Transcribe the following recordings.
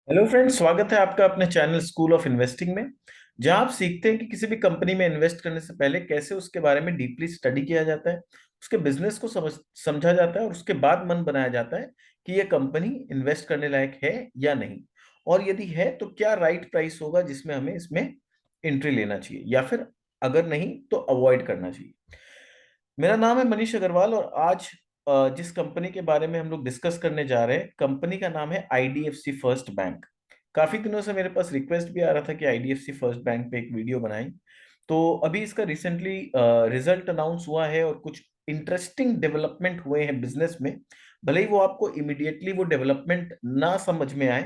Hello friends, स्वागत है आपका अपने चैनल स्कूल ऑफ इन्वेस्टिंग में। जहां आप सीखते हैं कि किसी भी कंपनी में इन्वेस्ट करने से पहले कैसे उसके बारे में डीपली स्टडी किया जाता है, उसके बिजनेस को समझा जाता है और उसके बाद मन बनाया जाता है कि यह कंपनी इन्वेस्ट करने लायक है या नहीं। और यदि है तो क्या राइट प्राइस होगा जिसमें हमें इसमें एंट्री लेना चाहिए, या फिर अगर नहीं तो अवॉइड करना चाहिए। मेरा नाम है मनीष अग्रवाल और आज जिस कंपनी के बारे में हम लोग डिस्कस करने जा रहे हैं, कंपनी का नाम है आईडीएफसी फर्स्ट बैंक। काफी दिनों से मेरे पास रिक्वेस्ट भी आ रहा था कि आईडीएफसी फर्स्ट बैंक पे एक वीडियो बनाएं। तो अभी इसका रिसेंटली रिजल्ट अनाउंस हुआ है और कुछ इंटरेस्टिंग डेवलपमेंट हुए हैं बिजनेस में। भले ही वो आपको इमिडिएटली वो डेवलपमेंट ना समझ में आए,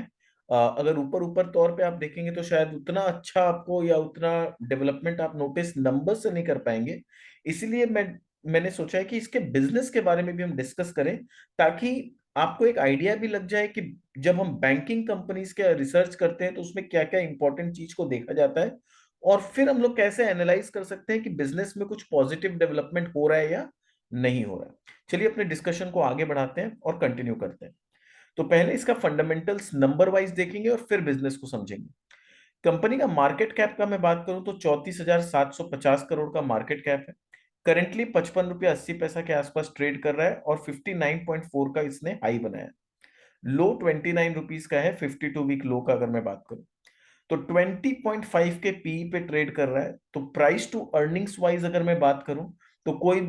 अगर ऊपर ऊपर तौर पे आप देखेंगे तो शायद उतना अच्छा आपको या उतना डेवलपमेंट आप नोटिस नंबर से नहीं कर पाएंगे। इसीलिए मैंने सोचा है कि इसके बिजनेस के बारे में भी हम डिस्कस करें, ताकि आपको एक आइडिया भी लग जाए कि जब हम बैंकिंग कंपनीज के रिसर्च करते हैं तो उसमें क्या क्या इंपॉर्टेंट चीज को देखा जाता है, और फिर हम लोग कैसे एनालाइज कर सकते हैं कि बिजनेस में कुछ पॉजिटिव डेवलपमेंट हो रहा है या नहीं हो रहा है। चलिए अपने डिस्कशन को आगे बढ़ाते हैं और कंटिन्यू करते हैं। तो पहले इसका फंडामेंटल्स नंबर वाइज देखेंगे और फिर बिजनेस को समझेंगे। कंपनी का मार्केट कैप का मैं बात करूं तो 34,750 करोड़ का मार्केट कैप है। करेंटली 55 रुपया 80 पैसा के आसपास ट्रेड कर रहा है और 59.4 का इसने हाई बनाया है। लो 29 रुपीज का है, 52 वीक लो का अगर मैं बात करूं तो 20.5 के पी पे ट्रेड कर रहा है। तो प्राइस टू अर्निंग्स वाइज अगर मैं बात करूं तो कोई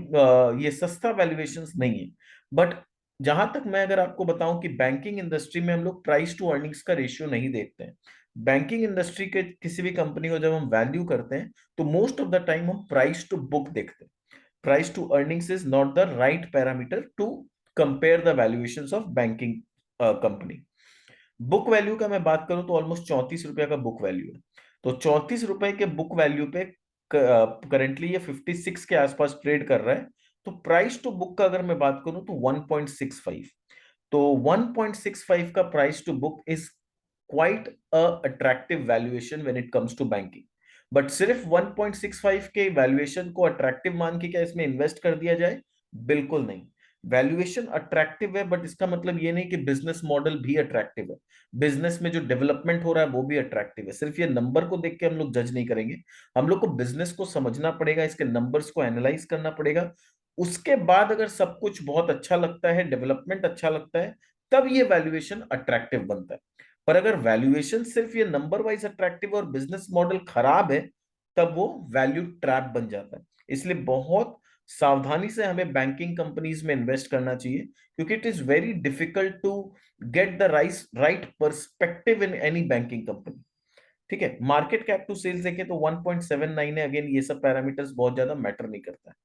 ये सस्ता वैल्यूएशंस नहीं है। बट जहां तक मैं अगर आपको बताऊं कि बैंकिंग इंडस्ट्री में हम लोग प्राइस टू अर्निंग्स का रेशियो नहीं देखते हैं। बैंकिंग इंडस्ट्री के किसी भी कंपनी को जब हम वैल्यू करते हैं तो मोस्ट ऑफ द टाइम हम प्राइस टू बुक देखते हैं। Price to earnings is not the right parameter to compare the valuations of banking company. Book value का मैं बात करूं तो ऑलमोस्ट 34 रुपया का बुक वैल्यू है। तो 34 रुपए के बुक वैल्यू पे करेंटली ये 56 के आसपास ट्रेड कर रहा है। तो प्राइस टू बुक का अगर मैं बात करूं तो 1.65। तो 1.65 का price to book is quite a attractive valuation when it comes to banking. But सिर्फ 1.65 के वैल्यूएशन को अट्रैक्टिव मान के क्या इसमें इन्वेस्ट कर दिया जाए? बिल्कुल नहीं। वैल्यूएशन अट्रैक्टिव है बट इसका मतलब ये नहीं कि बिजनेस मॉडल भी अट्रैक्टिव है। बिजनेस में जो डेवलपमेंट हो रहा है वो भी अट्रैक्टिव है। सिर्फ ये नंबर को देख के हम लोग जज नहीं करेंगे। हम लोग को बिजनेस को समझना पड़ेगा, इसके नंबर्स को एनालाइज करना पड़ेगा। उसके बाद अगर सब कुछ बहुत अच्छा लगता है, डेवलपमेंट अच्छा लगता है, तब ये वैल्यूएशन अट्रैक्टिव बनता है। पर अगर वैल्यूएशन सिर्फ ये नंबर वाइज अट्रैक्टिव और बिजनेस मॉडल खराब है, तब वो वैल्यू ट्रैप बन जाता है। इसलिए बहुत सावधानी से हमें बैंकिंग कंपनीज में इन्वेस्ट करना चाहिए, क्योंकि it is very difficult to get the right perspective in any banking company. ठीक है, मार्केट कैप टू सेल्स देखें तो 1.79 है। अगेन ये सब पैरामीटर्स बहुत ज्यादा मैटर नहीं करता है।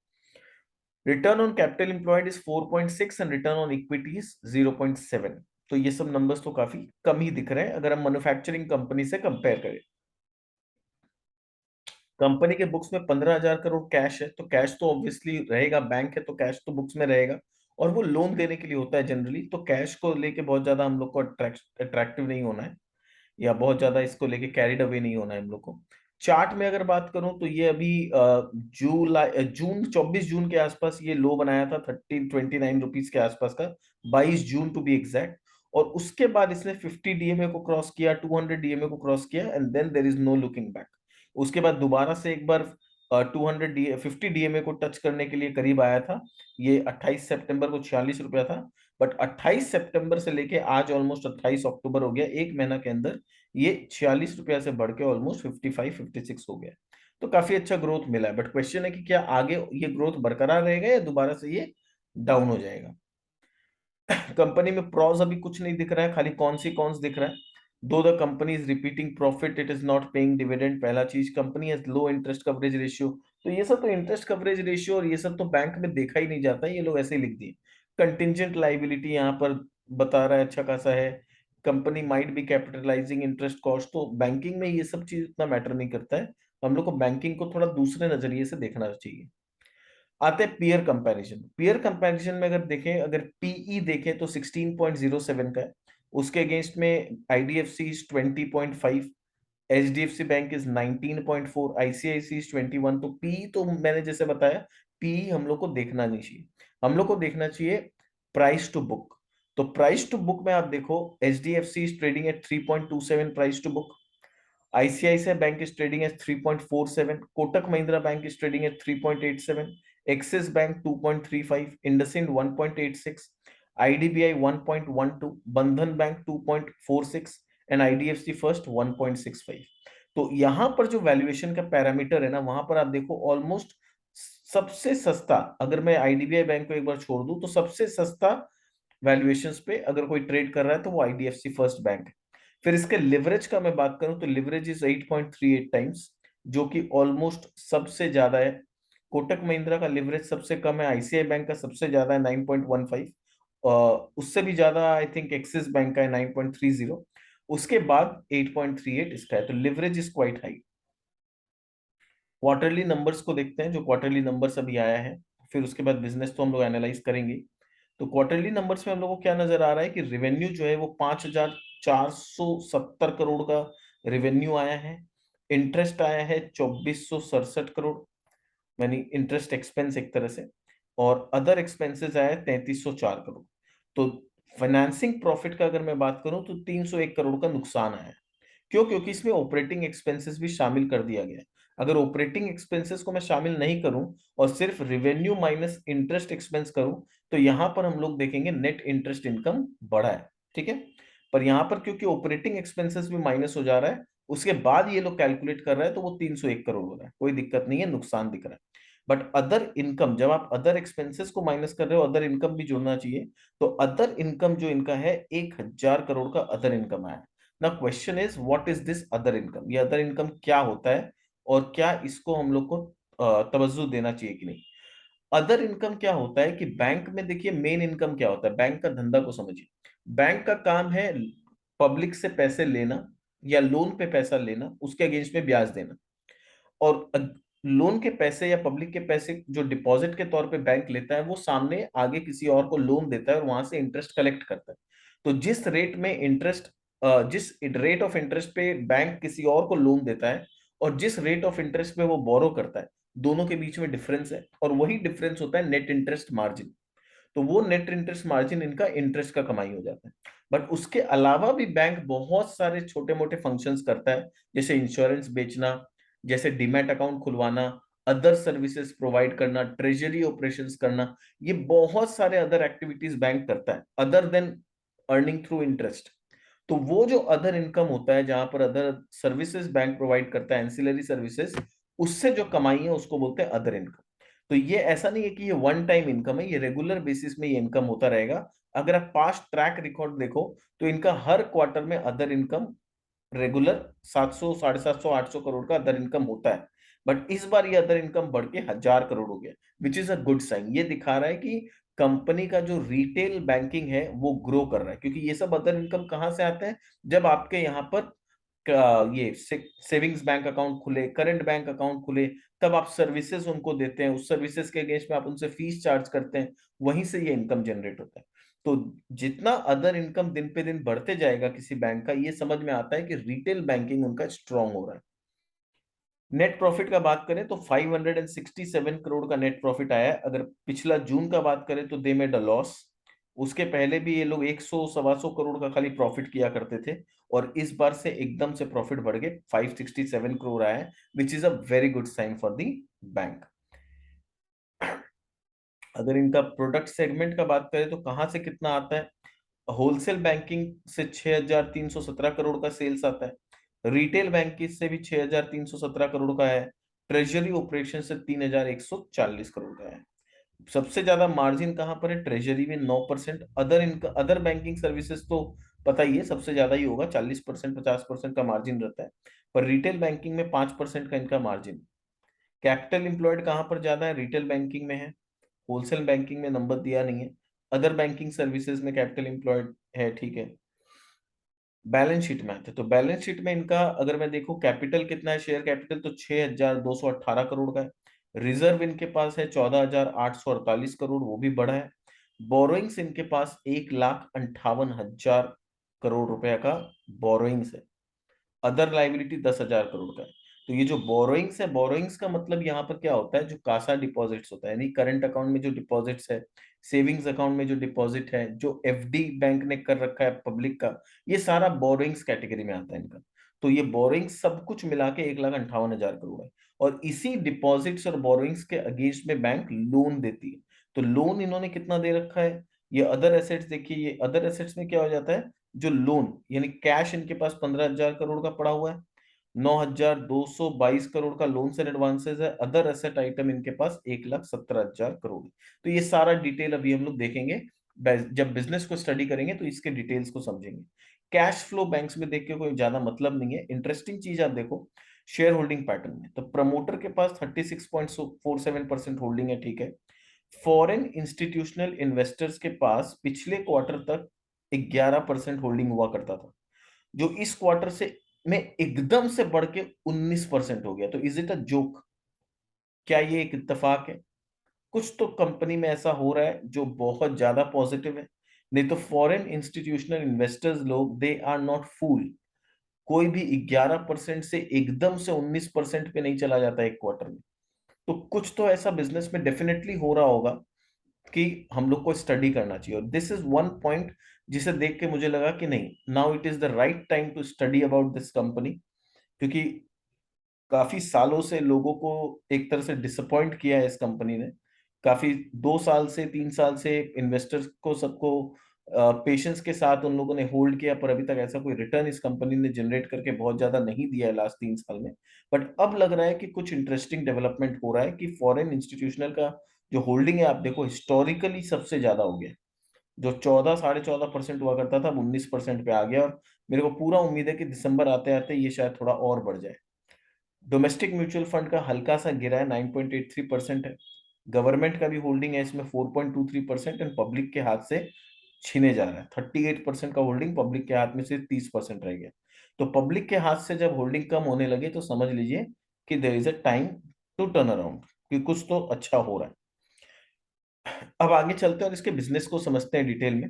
Return on capital employed is 4.6 and return on equity is 0.7। तो ये सब नंबर्स तो काफी कम ही दिख रहे हैं अगर हम मैन्युफैक्चरिंग कंपनी से कंपेयर करें। कंपनी के बुक्स में 15,000 करोड़ कैश है, तो कैश तो ऑब्वियसली रहेगा, बैंक है तो कैश तो बुक्स में रहेगा। और वो लोन देने के लिए होता है जनरली, तो कैश को लेके बहुत ज्यादा हम लोग को अट्रैक्टिव नहीं होना है, या बहुत ज्यादा इसको लेके कैरिड अवे नहीं होना है हम लोग को। चार्ट में अगर बात करूं तो ये अभी जून 24 जून के आसपास ये लो बनाया था 29 रुपीज के आसपास का, 22 जून टू बी एग्जैक्ट। और उसके बाद इसने 50 डीएमए को क्रॉस किया, 200 डीएमए को क्रॉस किया, and then there is no looking back. उसके बाद दोबारा से एक बार 50 डीएमए को टच करने के लिए करीब आया था। ये 28 सितंबर को 46 रुपया था। बट 28 सितंबर से लेके आज ऑलमोस्ट 28 अक्टूबर हो गया, एक महीना के अंदर ये 46 रुपया से बढ़ के ऑलमोस्ट 55 56 हो गया। तो काफी अच्छा ग्रोथ मिला है। बट क्वेश्चन है कि क्या आगे ये ग्रोथ बरकरार रहेगा या दोबारा से ये डाउन हो जाएगा। कंपनी में प्रॉस अभी कुछ नहीं दिख रहा है, खाली कॉन्स दिख रहा है। दो the company is repeating profit, it is not paying dividend. पहला चीज, company has low interest coverage ratio. तो ये सब तो इंटरेस्ट कवरेज रेशियो और ये सब तो बैंक में देखा ही नहीं जाता है, ये लोग ऐसे ही लिख दिए। कंटिंजेंट लाइबिलिटी यहाँ पर बता रहा है अच्छा खासा है। Company might be capitalising interest cost. तो बैंकिंग में ये सब चीज इतना मैटर नहीं करता है। हम लोग को बैंकिंग को थोड़ा दूसरे नजरिए से देखना चाहिए। आते हैं पीयर कंपैरिजन। पीयर कंपैरिजन में अगर देखें, अगर पीई देखें तो 16.07 का है। उसके अगेंस्ट में IDFC is 20.5, HDFC bank is 19.4, ICICI is 21। तो पी तो मैंने जैसे बताया, पी हम लोग को देखना नहीं चाहिए। हम लोग को देखना चाहिए प्राइस टू बुक। तो प्राइस टू बुक में आप देखो, HDFC is trading at 3.27 price to book, ICICI bank is trading at 3.47, Kotak Mahindra bank is trading at 3.87, Axis bank 2.35, IndusInd 1.86, IDBI 1.12, बंधन बैंक 2.46 एंड IDFC फर्स्ट 1.65। तो यहां पर जो वैल्यूएशन का पैरामीटर है ना, वहां पर आप देखो ऑलमोस्ट सबसे सस्ता, अगर मैं IDBI बैंक को एक बार छोड़ दूं तो सबसे सस्ता वैल्यूएशंस पे अगर कोई ट्रेड कर रहा है तो वो IDFC फर्स्ट बैंक है। फिर इसके लिवरेज का मैं बात करूं तो लिवरेज इज 8.38 टाइम्स, जो कि ऑलमोस्ट सबसे ज्यादा है। कोटक महिंद्रा का लिवरेज सबसे कम है, ICICI बैंक का सबसे ज्यादा है 9.15, उससे भी ज्यादा आई थिंक एक्सिस बैंक का है 9.30, उसके बाद 8.38 इसका है, तो leverage is quite high. Quarterly numbers को देखते हैं, जो क्वार्टरली नंबर्स अभी आया है, फिर उसके बाद बिजनेस तो हम लोग एनालाइज करेंगे। तो क्वार्टरली नंबर्स में हम लोग को क्या नजर आ रहा है कि रेवेन्यू जो है वो 5,470 करोड़ का रेवेन्यू आया है। इंटरेस्ट आया है 2,467 करोड़, यानी इंटरेस्ट एक्सपेंस एक तरह से, और अदर एक्सपेंसेस आया है 3,304 करोड़। तो फाइनेंसिंग प्रॉफिट का अगर मैं बात करूं तो 301 करोड़ का नुकसान आया है। क्यों? क्योंकि इसमें ऑपरेटिंग एक्सपेंसेस भी शामिल कर दिया गया है। अगर ऑपरेटिंग एक्सपेंसेस को मैं शामिल नहीं करूं और सिर्फ रेवेन्यू माइनस इंटरेस्ट एक्सपेंस करूं, तो यहां पर हम लोग देखेंगे नेट इंटरेस्ट इनकम बढ़ा है, ठीक है। पर यहां पर क्योंकि ऑपरेटिंग एक्सपेंसेस भी माइनस हो जा रहा है, उसके बाद ये लोग कैलकुलेट कर रहे हैं, तो वो 301 करोड़ हो रहा है, कोई दिक्कत नहीं है, नुकसान दिख रहा है। बट अदर इनकम, जब आप अदर एक्सपेंसेस को माइनस कर रहे हो, अदर इनकम भी जोड़ना चाहिए। तो अदर इनकम जो इनका है 1,000 करोड़ का अदर इनकम आया। ना question is what is this other income, ये अदर इनकम क्या होता है और क्या इसको हम लोग को तवज्जो देना चाहिए कि नहीं। अदर इनकम क्या होता है कि बैंक में देखिए मेन इनकम क्या होता है, बैंक का धंधा को समझिए। बैंक का काम है पब्लिक से पैसे लेना या लोन पे पैसा लेना, उसके अगेंस्ट में ब्याज देना। और लोन के पैसे या पब्लिक के पैसे जो डिपॉजिट के तौर पे बैंक लेता है, वो सामने आगे किसी और को लोन देता है और वहां से इंटरेस्ट कलेक्ट करता है। तो जिस रेट ऑफ इंटरेस्ट पे बैंक किसी और को लोन देता है और जिस रेट ऑफ इंटरेस्ट पे वो बोरो करता है, दोनों के बीच में डिफरेंस है, और वही डिफरेंस होता है नेट इंटरेस्ट मार्जिन। तो वो नेट इंटरेस्ट मार्जिन इनका इंटरेस्ट का कमाई हो जाता है। बट उसके अलावा भी बैंक बहुत सारे छोटे मोटे फंक्शंस करता है, जैसे इंश्योरेंस बेचना, जैसे डीमैट अकाउंट खुलवाना, अदर सर्विसेज प्रोवाइड करना, ट्रेजरी ऑपरेशंस करना। ये बहुत सारे अदर एक्टिविटीज बैंक करता है other than earning through interest. तो वो जो अदर इनकम होता है, जहां पर अदर सर्विसेज बैंक प्रोवाइड करता है, एंसिलरी सर्विसेज, उससे जो कमाई है उसको बोलते हैं अदर इनकम। तो ये ऐसा नहीं है कि ये वन टाइम इनकम है, ये रेगुलर बेसिस में ये इनकम होता रहेगा। अगर आप पास्ट ट्रैक रिकॉर्ड देखो तो इनका हर क्वार्टर में अदर इनकम रेगुलर 700, 750, 800 करोड़ का अदर इनकम होता है। बट इस बार ये अदर इनकम बढ़ के 1,000 करोड़ हो गया, which is a good sign. ये दिखा रहा है कि कंपनी का जो रिटेल बैंकिंग है वो ग्रो कर रहा है, क्योंकि ये सब अदर इनकम कहाँ से आते हैं? जब आपके यहाँ पर ये सेविंग्स बैंक अकाउंट खुले, करंट बैंक अकाउंट खुले, तब आप सर्विसेज उनको देते हैं, उस सर्विसेज के अगेंस्ट में आप उनसे फीस चार्ज करते हैं, वहीं से ये इनकम जनरेट होता है। तो जितना अदर इनकम दिन पे दिन बढ़ते जाएगा किसी बैंक का, ये समझ में आता है कि रिटेल बैंकिंग उनका स्ट्रांग हो रहा है। नेट प्रॉफिट का बात करें तो 567 करोड़ का नेट प्रॉफिट आया है। अगर पिछला जून का बात करें तो दे मेड अ लॉस। उसके पहले भी ये लोग 100 सवा सौ करोड़ का खाली प्रॉफिट किया करते थे, और इस बार से एकदम से प्रॉफिट बढ़ के 567 करोड़ आया है, which is a very good sign for the bank. अगर इनका प्रोडक्ट सेगमेंट का बात करें तो कहां से कितना आता है? होलसेल बैंकिंग से 6,317 करोड़ का सेल्स आता है, रिटेल बैंकिंग से भी 6,317 करोड़ का है, ट्रेजरी ऑपरेशन से 3,140 करोड़ का है। सबसे ज्यादा मार्जिन कहां पर है? ट्रेजरी में 9%, अदर इनका अदर बैंकिंग सर्विसेज तो पता ही है सबसे ज्यादा ही होगा, 40%, 50% का मार्जिन रहता है। पर रिटेल बैंकिंग में 5% का इनका मार्जिन। कैपिटल इंप्लॉयड कहां पर ज्यादा है? रिटेल बैंकिंग में है, होलसेल बैंकिंग में नंबर दिया नहीं है, अदर बैंकिंग सर्विसेज में कैपिटल इंप्लॉयड है, ठीक है। बैलेंस शीट में आते हैं, तो बैलेंस शीट में इनका अगर मैं देखूं कैपिटल कितना है, शेयर कैपिटल तो 6,218 करोड़ का है। रिजर्व इनके पास है 14,848 करोड़, वो भी बढ़ा है। बोरोइंग्स इनके पास 1,58,000 करोड़ रुपए का बोरोइंग्स है। अदर लाइबिलिटी 10,000 करोड़ का है। तो ये जो बोरोइंग्स है, बोरोइंग्स का मतलब यहाँ पर क्या होता है, जो कासा डिपॉजिट्स होता है, यानी करंट अकाउंट में जो डिपॉजिट्स है, सेविंग्स अकाउंट में जो डिपॉजिट है, जो एफडी बैंक ने कर रखा है पब्लिक का, ये सारा बोरोइंग्स कैटेगरी में आता है इनका। तो ये बोरोइंग्स सब कुछ मिला के 1,58,000 करोड़ है। और इसी डिपॉजिट्स और बोरोइंग्स के अगेंस्ट में बैंक लोन देती है। तो लोन इन्होंने कितना दे रखा है, ये अदर एसेट्स देखिए, ये अदर एसेट्स में क्या हो जाता है, जो लोन यानी कैश इनके पास 15,000 करोड़ का पड़ा हुआ है, 9,222 करोड़ का लोन्स एंड एडवांसेस है, अदर एसेट आइटम इनके पास 1,17,000 करोड़ है। तो ये सारा डिटेल अभी हम लोग देखेंगे, जब बिजनेस को स्टडी करेंगे तो इसके डिटेल्स को समझेंगे। कैश फ्लो बैंक्स में देख के कोई ज्यादा मतलब नहीं है। इंटरेस्टिंग चीज आप देखो शेयर होल्डिंग पैटर्न में, तो प्रमोटर के पास 36.47% होल्डिंग है, ठीक है। फॉरेन इंस्टीट्यूशनल इन्वेस्टर्स के पास पिछले क्वार्टर तक 11% होल्डिंग हुआ करता था, जो इस क्वार्टर से में एकदम से बढ़ के 19% हो गया। तो इज इट अ जोक? क्या ये एक इत्तेफाक है? कुछ तो कंपनी में ऐसा हो रहा है जो बहुत ज्यादा पॉजिटिव है। नहीं तो फॉरेन इंस्टीट्यूशनल इन्वेस्टर्स लोग, दे आर नॉट फूल। कोई भी 11% से एकदम से 19% पे नहीं चला जाता एक क्वार्टर में। तो कुछ तो ऐसा बिजनेस में डेफिनेटली हो रहा होगा कि हम लोग को स्टडी करना चाहिए। और दिस इज वन पॉइंट जिसे देख के मुझे लगा कि नहीं, now it is the right time to study about this company. क्योंकि काफी सालों से लोगों को एक तरह से डिसअपॉइंट किया है इस कंपनी ने। काफी 2 साल से 3 साल से इन्वेस्टर्स को सबको पेशेंस के साथ उन लोगों ने होल्ड किया, पर अभी तक ऐसा कोई रिटर्न इस कंपनी ने जनरेट करके बहुत ज्यादा नहीं दिया है लास्ट 3 साल में। बट अब लग रहा है कि कुछ इंटरेस्टिंग डेवलपमेंट हो रहा है कि फॉरेन इंस्टीट्यूशनल का जो होल्डिंग है, आप देखो हिस्टोरिकली सबसे ज्यादा हो गया। जो 14 14.5% हुआ करता था, अब 19% पे आ गया। और मेरे को पूरा उम्मीद है कि दिसंबर आते आते ये शायद थोड़ा और बढ़ जाए। डोमेस्टिक म्यूचुअल फंड का हल्का सा गिरा है, 9.83% है। गवर्नमेंट का भी होल्डिंग है इसमें 4.23%, एंड पब्लिक के हाथ से छीने जा रहा है। 38% का होल्डिंग पब्लिक के हाथ में से 30% रह गया। तो पब्लिक के हाथ से जब होल्डिंग कम होने लगे तो समझ लीजिए कि there is a time to turn around, कि कुछ तो अच्छा हो रहा है। अब आगे चलते हैं और इसके बिजनेस को समझते हैं डिटेल में।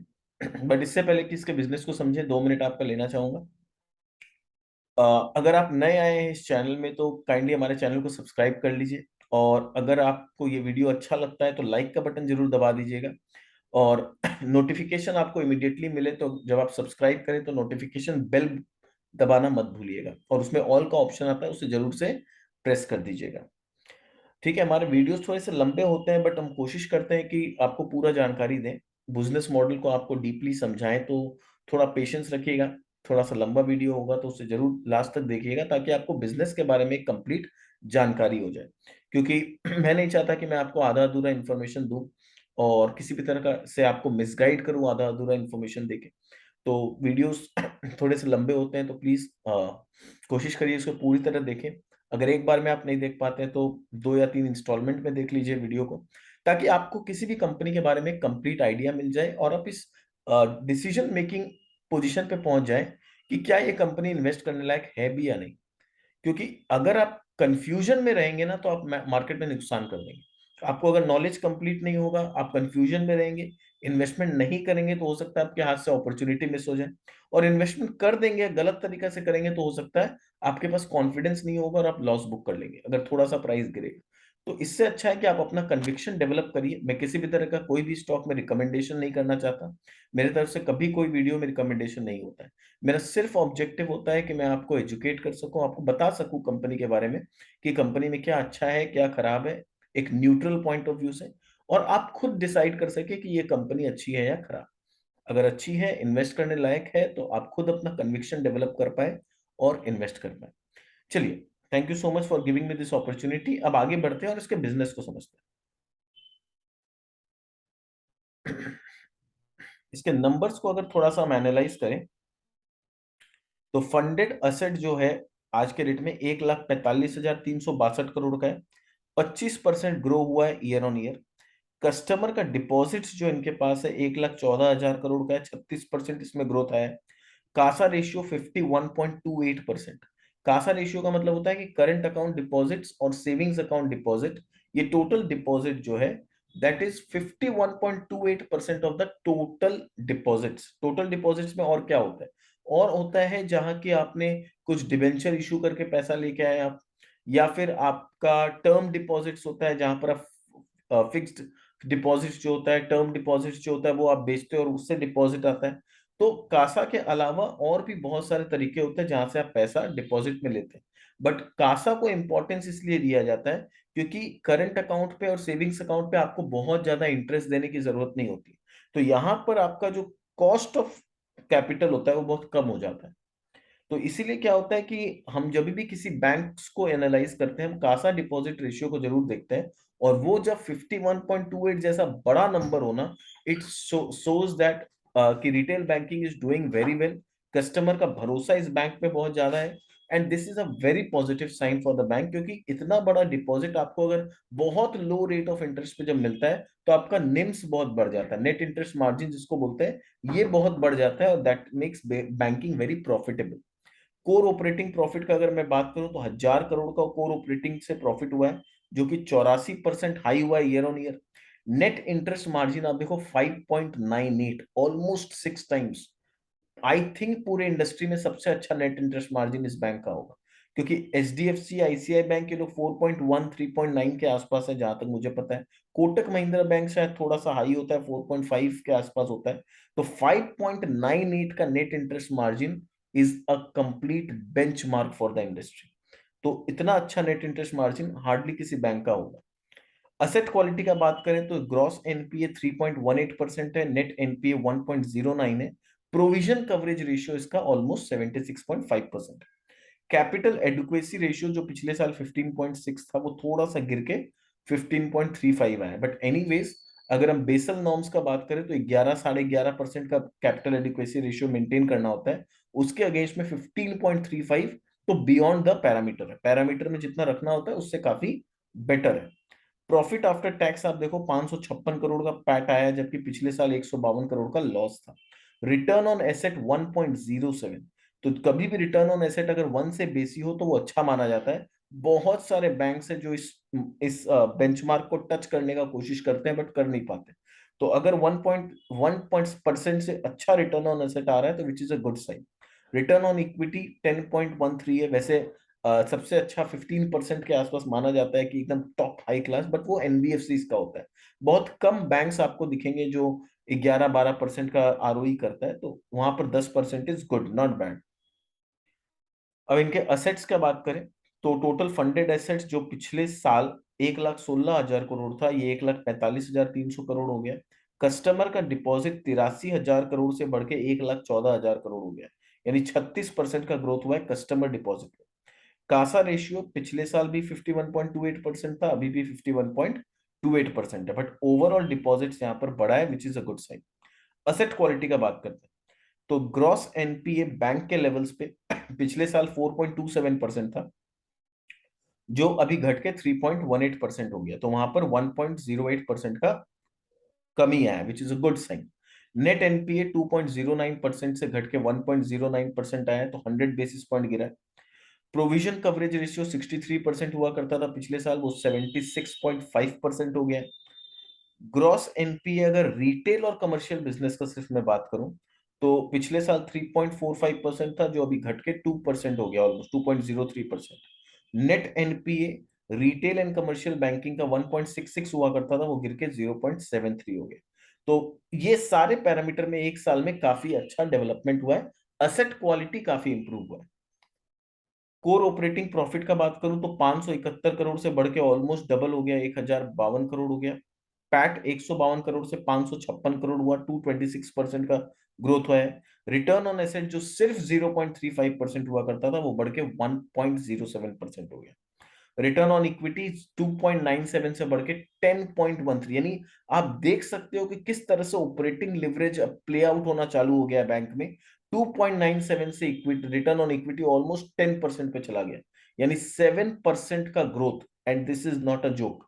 बट इससे पहले कि इसके बिजनेस को समझे, 2 मिनट आपका लेना चाहूंगा। अगर आप नए आए हैं इस चैनल में तो काइंडली हमारे चैनल को सब्सक्राइब कर लीजिए। और अगर आपको ये वीडियो अच्छा लगता है तो लाइक का बटन जरूर दबा दीजिएगा। और नोटिफिकेशन आपको इमिडिएटली मिले तो जब आप सब्सक्राइब करें तो नोटिफिकेशन बेल दबाना मत भूलिएगा, और उसमें ऑल का ऑप्शन आता है, उसे जरूर से प्रेस कर दीजिएगा। ठीक है, हमारे वीडियोस थोड़े से लंबे होते हैं, बट हम कोशिश करते हैं कि आपको पूरा जानकारी दें, बिजनेस मॉडल को आपको डीपली समझाएं। तो थोड़ा पेशेंस रखिएगा। थोड़ा सा लंबा वीडियो होगा तो उसे जरूर लास्ट तक देखिएगा, ताकि आपको बिजनेस के बारे में कंप्लीट जानकारी हो जाए। क्योंकि मैं नहीं चाहता कि मैं आपको आधा अधूरा इन्फॉर्मेशन दूं और किसी भी तरह का से आपको मिसगाइड करूं आधा अधूरा इन्फॉर्मेशन देके। तो वीडियोस थोड़े से लंबे होते हैं, तो प्लीज कोशिश करिए इसको पूरी तरह देखें। अगर एक बार में आप नहीं देख पाते हैं तो 2 या 3 इंस्टॉलमेंट में देख लीजिए वीडियो को, ताकि आपको किसी भी कंपनी के बारे में कंप्लीट आइडिया मिल जाए और आप इस डिसीजन मेकिंग पोजीशन पे पहुंच जाए कि क्या ये कंपनी इन्वेस्ट करने लायक है भी या नहीं। क्योंकि अगर आप कंफ्यूजन में रहेंगे ना तो आप मार्केट में नुकसान कर देंगे। तो आपको अगर नॉलेज कंप्लीट नहीं होगा, आप कंफ्यूजन में रहेंगे, इन्वेस्टमेंट नहीं करेंगे, तो हो सकता है आपके हाथ से अपॉर्चुनिटी मिस हो जाए। और इन्वेस्टमेंट कर देंगे गलत तरीका से करेंगे तो हो सकता है आपके पास कॉन्फिडेंस नहीं होगा और आप लॉस बुक कर लेंगे अगर थोड़ा सा प्राइस गिरेगा। तो इससे अच्छा है कि आप अपना कन्विक्शन डेवलप करिए। मैं किसी भी तरह का कोई भी स्टॉक में रिकमेंडेशन नहीं करना चाहता। मेरे तरफ से कभी कोई वीडियो में रिकमेंडेशन नहीं होता है। मेरा सिर्फ ऑब्जेक्टिव होता है कि मैं आपको एजुकेट कर सकूं, आपको बता सकूं कंपनी के बारे में कि कंपनी में क्या अच्छा है क्या खराब है, एक न्यूट्रल पॉइंट ऑफ व्यू से। और आप खुद डिसाइड कर सके कि ये कंपनी अच्छी है या खराब। अगर अच्छी है, इन्वेस्ट करने लायक है, तो आप खुद अपना कन्विक्शन डेवलप कर पाए और इन्वेस्ट कर पाए। चलिए, thank you so much for giving me this opportunity. अब आगे बढ़ते हैं और इसके बिजनेस को समझते हैं। इसके नंबर्स को अगर थोड़ा सा हम एनालाइज करें तो फंडेड असेट जो है आज के रेट में 1,45,362 करोड़ का है। 25% ग्रो हुआ है ईयर ऑन ईयर। कस्टमर का डिपॉजिट्स जो इनके पास है 1,14,000 करोड़ का है, 36% इसमें ग्रोथ आया है। कासा रेशियो 51.28%। कासा रेशियो का मतलब होता है कि करंट अकाउंट डिपॉजिट्स और सेविंग्स अकाउंट डिपॉजिट, ये टोटल डिपॉजिट जो है that is 51.28% of the total deposits. Total deposits में और क्या होता है, और होता है जहां की आपने कुछ डिबेंचर इशू करके पैसा लेके आए आप, या फिर आपका टर्म डिपॉजिट्स होता है जहां पर आप फिक्स्ड डिपॉजिट जो होता है, टर्म डिपॉजिट जो होता है वो आप बेचते हो और उससे डिपॉजिट आता है। तो कासा के अलावा और भी बहुत सारे तरीके होते हैं जहां से आप पैसा डिपॉजिट में लेते हैं। बट कासा को इंपॉर्टेंस इसलिए दिया जाता है क्योंकि करंट अकाउंट पे और सेविंग्स अकाउंट पे आपको बहुत ज्यादा इंटरेस्ट देने की जरूरत नहीं होती। तो यहाँ पर आपका जो कॉस्ट ऑफ कैपिटल होता है वो बहुत कम हो जाता है। तो इसीलिए क्या होता है कि हम जब भी किसी बैंक्स को एनालाइज करते हैं हम कासा डिपॉजिट रेशियो को जरूर देखते हैं। और वो जब 51.28 जैसा बड़ा नंबर हो ना, इट शोज दैट कि retail banking is doing very well. Customer का भरोसा इस बैंक पे बहुत ज्यादा है। And this is a very positive sign for the bank, क्योंकि इतना बड़ा डिपॉजिट आपको अगर बहुत लो रेट ऑफ इंटरेस्ट पे जब मिलता है तो आपका निम्स बहुत बढ़ जाता है, नेट इंटरेस्ट मार्जिन जिसको बोलते हैं, ये बहुत बढ़ जाता है और that makes banking very profitable. Core operating profit का अगर मैं बात करूं तो 1,000 करोड़ का कोर ऑपरेटिंग से प्रॉफिट हुआ है, जो कि 84% हाई हुआ है year on year. Net interest margin आप देखो 5.98, ऑलमोस्ट 6 टाइम्स। आई थिंक पूरे इंडस्ट्री में सबसे अच्छा नेट इंटरेस्ट मार्जिन इस बैंक का होगा, क्योंकि एचडीएफसी आईसीआई बैंक के लोग 4.1 3.9 के आसपास है जहां तक मुझे पता है। कोटक महिंद्रा बैंक शायद थोड़ा सा हाई होता है, 4.5 के आसपास होता है। तो 5.98 का net interest margin is a complete benchmark for the industry. तो इतना अच्छा नेट इंटरेस्ट मार्जिन हार्डली किसी बैंक का होगा। असेट क्वालिटी का बात करें तो ग्रॉस एनपीए 3.18% है, नेट एनपीए 1.09 है। प्रोविजन कवरेज रेशियो इसका ऑलमोस्ट 76.5%। कैपिटल एडुक्वेसी रेशियो जो पिछले साल 15.6 था वो थोड़ा सा गिर के 15.35 आया। बट एनीवेज अगर हम बेसल नॉर्म्स का बात करें तो 11 साढ़े 11% का कैपिटल एडिक्वेसी रेशियो मेंटेन करना होता है। उसके अगेंस्ट में 15.35 तो बियॉन्ड द पैरामीटर है, पैरामीटर में जितना रखना होता है उससे काफी बेटर है। प्रॉफिट आफ्टर टैक्स आप देखो 556 करोड़ का पैट आया, जबकि पिछले साल 152 करोड़ का लॉस था। Return on asset 1.07। तो कभी भी रिटर्न ऑन एसेट अगर 1 से बेसी हो तो वो अच्छा माना जाता है। बहुत सारे बैंक है जो इस बेंचमार्क को टच करने का कोशिश करते हैं बट कर नहीं पाते। तो अगर 1.1% से अच्छा रिटर्न ऑन एसेट आ रहा है तो which is a good sign. Return on equity 10.13 है। वैसे सबसे अच्छा 15% के आसपास माना जाता है कि एकदम टॉप हाई क्लास, बट वो एनबीएफसी का होता है। बहुत कम बैंक्स आपको दिखेंगे जो 11-12% का आरओई करता है, तो वहां पर 10% इज गुड, नॉट बैड। अब इनके असेट्स का बात करें तो टोटल फंडेड एसेट्स जो पिछले साल 1,16,000 करोड़ था, ये 1,45,300 करोड़ हो गया। कस्टमर का डिपॉजिट 83,000 करोड़ से बढ़ के 1,14,000 करोड़ हो गया, यानी 36% का ग्रोथ हुआ है कस्टमर डिपॉजिट में। कासा रेशियो पिछले साल भी 51.28% था, अभी भी 51.28% है, बट ओवरऑल डिपॉजिट्स यहाँ पर बढ़ा है which is a good sign. Asset quality का बात करते हैं तो ग्रॉस एनपीए बैंक के लेवल्स पे पिछले साल 4.27% था, जो अभी घट के 3.18% हो गया। तो वहां पर 1.08% का कमी आया which is a good sign. Net NPA 2.09% से घट के 1.09% आया, तो 100 बेसिस पॉइंट गिरा है। प्रोविजन कवरेज रेशियो 63% हुआ करता था पिछले साल, वो 76.5% हो गया। ग्रॉस एनपीए अगर रिटेल और कमर्शियल बिजनेस का सिर्फ मैं बात करूं तो पिछले साल 3.45% था, जो अभी घट के 2% हो गया, almost 2.03%। Net NPA retail and commercial banking का 1.66 हुआ करता था, वो गिर के 0.73 हो गया। तो ये सारे पैरामीटर में एक साल में काफी अच्छा डेवलपमेंट हुआ है। असेट क्वालिटी काफी इंप्रूव हुआ है। कोर ऑपरेटिंग प्रॉफिट का बात करूं तो 571 करोड़ से बढ़ के ऑलमोस्ट डबल हो गया, 1,052 करोड़ हो गया। पैट 152 करोड़ से 556 करोड़ हुआ, 226% का ग्रोथ हुआ है। रिटर्न ऑन एसेट जो सिर्फ 0.35% हुआ करता था, वो बढ़ के 1.07% हो गया। रिटर्न ऑन इक्विटी 2.97 से बढ़ के 10.13, यानी आप देख सकते हो कि किस तरह से ऑपरेटिंग लिवरेज अब प्ले आउट होना चालू हो गया बैंक में। 2.97 से equity return on equity almost 10% पे चला गया, यानी 7% का growth. And this is not a joke.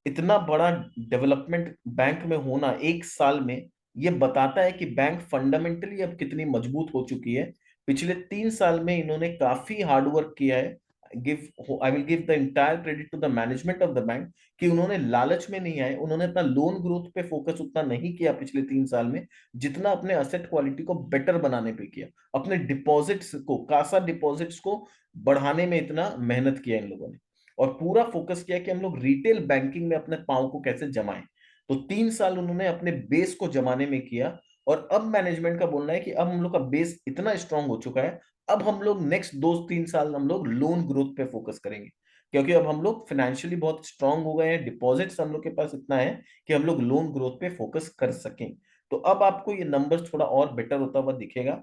इतना बड़ा डेवलपमेंट बैंक में होना एक साल में, ये बताता है कि बैंक फंडामेंटली अब कितनी मजबूत हो चुकी है। पिछले 3 साल में इन्होंने काफी हार्डवर्क किया है। I will give the entire credit to the management of the bank कि उन्होंने लालच में नहीं आए, उन्होंने अपना लोन ग्रोथ पे फोकस उतना नहीं किया पिछले 3 साल में जितना अपने असेट क्वालिटी को बेटर बनाने पे किया, अपने डिपॉजिट्स को, कासा डिपॉजिट्स को बढ़ाने में इतना मेहनत किया इन लोगों ने, और पूरा फोकस किया कि हम लोग रिटेल बैंकिंग में अपने पांव को कैसे जमाएं। तो 3 साल उन्होंने अपने बेस को जमाने में किया, और अब मैनेजमेंट का बोलना है कि अब हम लोग का बेस इतना स्ट्रांग हो चुका है, अब हम लोग नेक्स्ट 2-3 साल हम लोग लोन ग्रोथ पे फोकस करेंगे, क्योंकि अब हम लोग फाइनेंशियली बहुत स्ट्रांग हो गए हैं, डिपॉजिट्स हम लोग के पास इतना है कि हम लोग लोन ग्रोथ पे फोकस कर सकें। तो अब आपको ये नंबर थोड़ा और बेटर होता हुआ दिखेगा।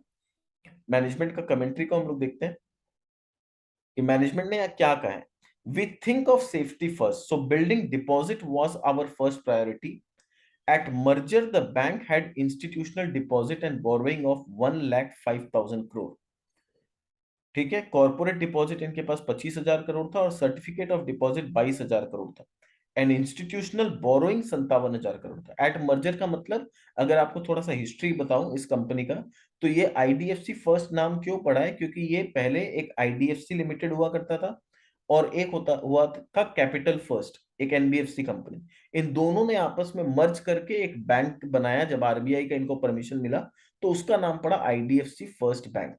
मैनेजमेंट का कमेंट्री को हम लोग देखते हैं कि मैनेजमेंट ने यहाँ क्या कहा है। We think of safety first, so building deposit was our first priority. At merger, the bank had institutional deposit and borrowing of 1,05,000 crore. ठीक है, कॉर्पोरेट डिपॉजिट इनके पास 25,000 करोड़ था और सर्टिफिकेट ऑफ डिपॉजिट 22,000 करोड़ था, एंड इंस्टीट्यूशनल बोरोइंग 57,000 करोड़ था। Eight merger का मतलब, अगर आपको थोड़ा सा हिस्ट्री बताऊं इस कंपनी का, तो ये आईडीएफसी फर्स्ट नाम क्यों पड़ा है, क्योंकि ये पहले एक आईडीएफसी लिमिटेड हुआ करता था और एक होता हुआ था कैपिटल फर्स्ट, एक एनबीएफसी कंपनी। इन दोनों ने आपस में मर्ज करके एक बैंक बनाया, जब आरबीआई का इनको परमिशन मिला तो उसका नाम पड़ा आईडीएफसी फर्स्ट बैंक।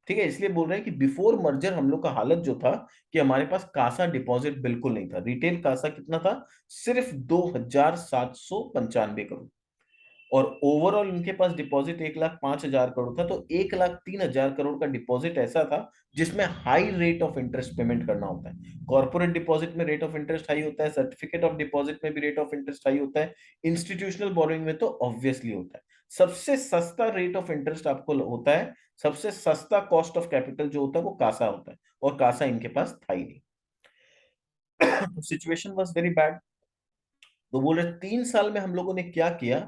ठीक है, इसलिए बोल रहे हैं कि बिफोर मर्जर हम लोग का हालत जो था कि हमारे पास कासा डिपॉजिट बिल्कुल नहीं था। रिटेल कासा कितना था, सिर्फ 2,795 करोड़, और ओवरऑल इनके पास डिपॉजिट 1,05,000 करोड़ था। तो 1,03,000 करोड़ का डिपॉजिट ऐसा था जिसमें high rate of interest payment करना होता है। कॉर्पोरेट डिपॉजिट में रेट ऑफ इंटरेस्ट हाई होता है, सर्टिफिकेट ऑफ डिपॉजिट में भी रेट ऑफ इंटरेस्ट हाई होता है, इंस्टीट्यूशनल बोरोइंग में तो ऑब्वियसली होता है। सबसे सस्ता रेट ऑफ इंटरेस्ट आपको होता है, सबसे सस्ता कॉस्ट ऑफ कैपिटल जो होता है वो कासा होता है, और कासा इनके पास था ही नहीं। Situation was very bad. तो बोल रहे 3 साल में हम लोगों ने क्या किया।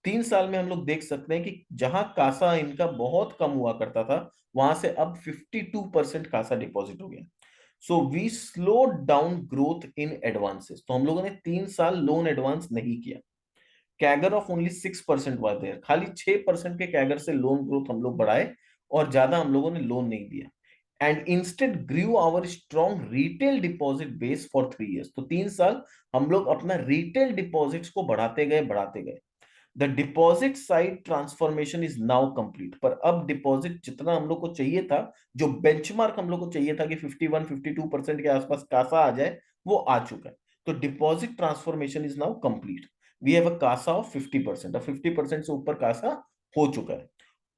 3 साल में हम लोग देख सकते हैं कि जहां कासा इनका बहुत कम हुआ करता था, वहां से अब 52% कासा डिपॉजिट हो गया। So we slow down growth in advances. तो हम लोगों ने 3 साल लोन एडवांस नहीं किया। कैगर ऑफ ओनली 6% हुआ देयर, खाली 6% के कैगर से लोन ग्रोथ हम लोग बढ़ाए, और ज्यादा हम लोगों ने लोन नहीं दिया। And instead grew our strong retail deposit base for 3 years. तो 3 साल हम लोग अपना रिटेल डिपॉजिट्स को बढ़ाते गए, बढ़ाते गए। The deposit side transformation is now complete. पर अब डिपॉजिट जितना हम लोग को चाहिए था, जो बेंचमार्क हम लोग को चाहिए था कि 51-52% के आसपास कासा आ जाए, वो आ चुका है। तो deposit transformation is now complete. We have a CASA of 50%, और 50% से ऊपर कासा हो चुका है।